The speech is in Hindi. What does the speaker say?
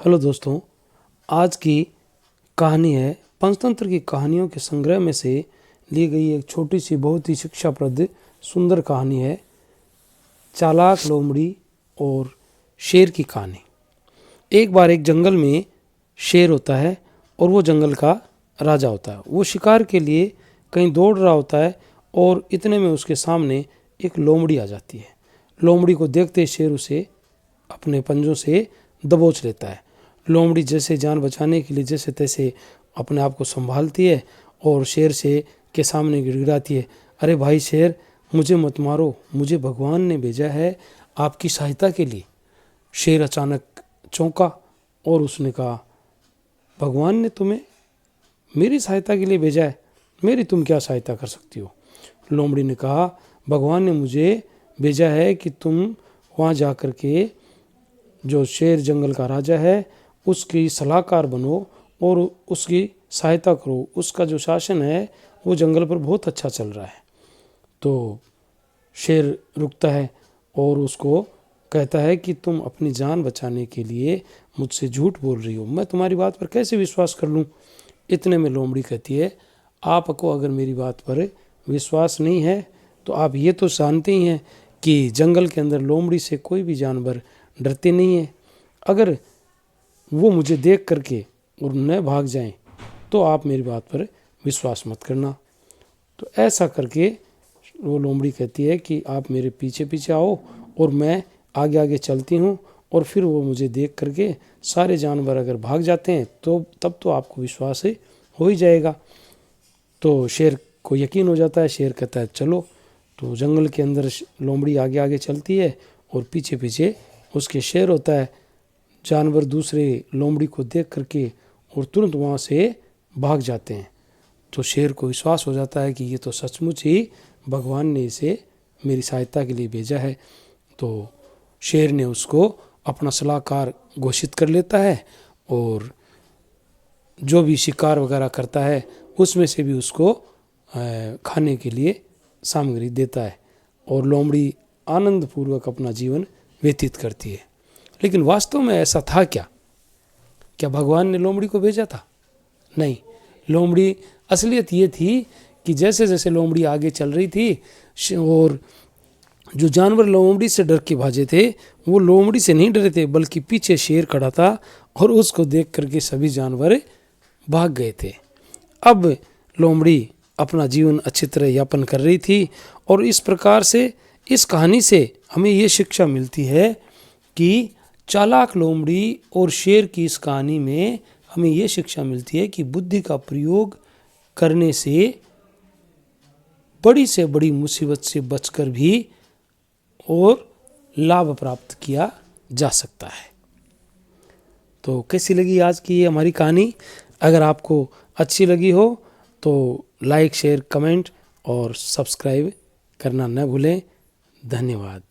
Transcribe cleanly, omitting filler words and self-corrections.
हेलो दोस्तों, आज की कहानी है पंचतंत्र की कहानियों के संग्रह में से ली गई एक छोटी सी बहुत ही शिक्षाप्रद सुंदर कहानी है। चालाक लोमड़ी और शेर की कहानी। एक बार एक जंगल में शेर होता है और वो जंगल का राजा होता है। वो शिकार के लिए कहीं दौड़ रहा होता है और इतने में उसके सामने एक लोमड़ी आ जाती है। लोमड़ी को देखते ही शेर उसे अपने पंजों से दबोच लेता है। लोमड़ी जैसे जान बचाने के लिए जैसे तैसे अपने आप को संभालती है और शेर से के सामने गिड़गिड़ाती है, अरे भाई शेर, मुझे मत मारो, मुझे भगवान ने भेजा है आपकी सहायता के लिए। शेर अचानक चौंका और उसने कहा, भगवान ने तुम्हें मेरी सहायता के लिए भेजा है? मेरी तुम क्या सहायता कर सकती हो? लोमड़ी ने कहा, भगवान ने मुझे भेजा है कि तुम वहाँ जा कर के जो शेर जंगल का राजा है उसकी सलाहकार बनो और उसकी सहायता करो। उसका जो शासन है वो जंगल पर बहुत अच्छा चल रहा है। तो शेर रुकता है और उसको कहता है कि तुम अपनी जान बचाने के लिए मुझसे झूठ बोल रही हो, मैं तुम्हारी बात पर कैसे विश्वास कर लूँ? इतने में लोमड़ी कहती है, आपको अगर मेरी बात पर विश्वास नहीं है तो आप ये तो जानते ही हैं कि जंगल के अंदर लोमड़ी से कोई भी जानवर डरते नहीं है। अगर वो मुझे देख करके और न भाग जाएं तो आप मेरी बात पर विश्वास मत करना। तो ऐसा करके वो लोमड़ी कहती है कि आप मेरे पीछे पीछे आओ और मैं आगे आगे चलती हूँ, और फिर वो मुझे देख करके सारे जानवर अगर भाग जाते हैं तो तब तो आपको विश्वास हो ही जाएगा। तो शेर को यकीन हो जाता है। शेर कहता है चलो। तो जंगल के अंदर लोमड़ी आगे आगे चलती है और पीछे पीछे उसके शेर होता है। जानवर दूसरे लोमड़ी को देख करके और तुरंत वहाँ से भाग जाते हैं। तो शेर को विश्वास हो जाता है कि ये तो सचमुच ही भगवान ने इसे मेरी सहायता के लिए भेजा है। तो शेर ने उसको अपना सलाहकार घोषित कर लेता है और जो भी शिकार वगैरह करता है उसमें से भी उसको खाने के लिए सामग्री देता है और लोमड़ी आनंदपूर्वक अपना जीवन व्यतीत करती है। लेकिन वास्तव में ऐसा था क्या? क्या भगवान ने लोमड़ी को भेजा था? नहीं। लोमड़ी असलियत ये थी कि जैसे जैसे लोमड़ी आगे चल रही थी और जो जानवर लोमड़ी से डर के भागे थे वो लोमड़ी से नहीं डरे थे, बल्कि पीछे शेर खड़ा था और उसको देख करके सभी जानवर भाग गए थे। अब लोमड़ी अपना जीवन अच्छी तरह यापन कर रही थी और इस प्रकार से इस कहानी से हमें ये शिक्षा मिलती है कि चालाक लोमड़ी और शेर की इस कहानी में हमें ये शिक्षा मिलती है कि बुद्धि का प्रयोग करने से बड़ी से बड़ी मुसीबत से बचकर भी और लाभ प्राप्त किया जा सकता है। तो कैसी लगी आज की ये हमारी कहानी? अगर आपको अच्छी लगी हो तो लाइक, शेयर, कमेंट और सब्सक्राइब करना न भूलें। धन्यवाद।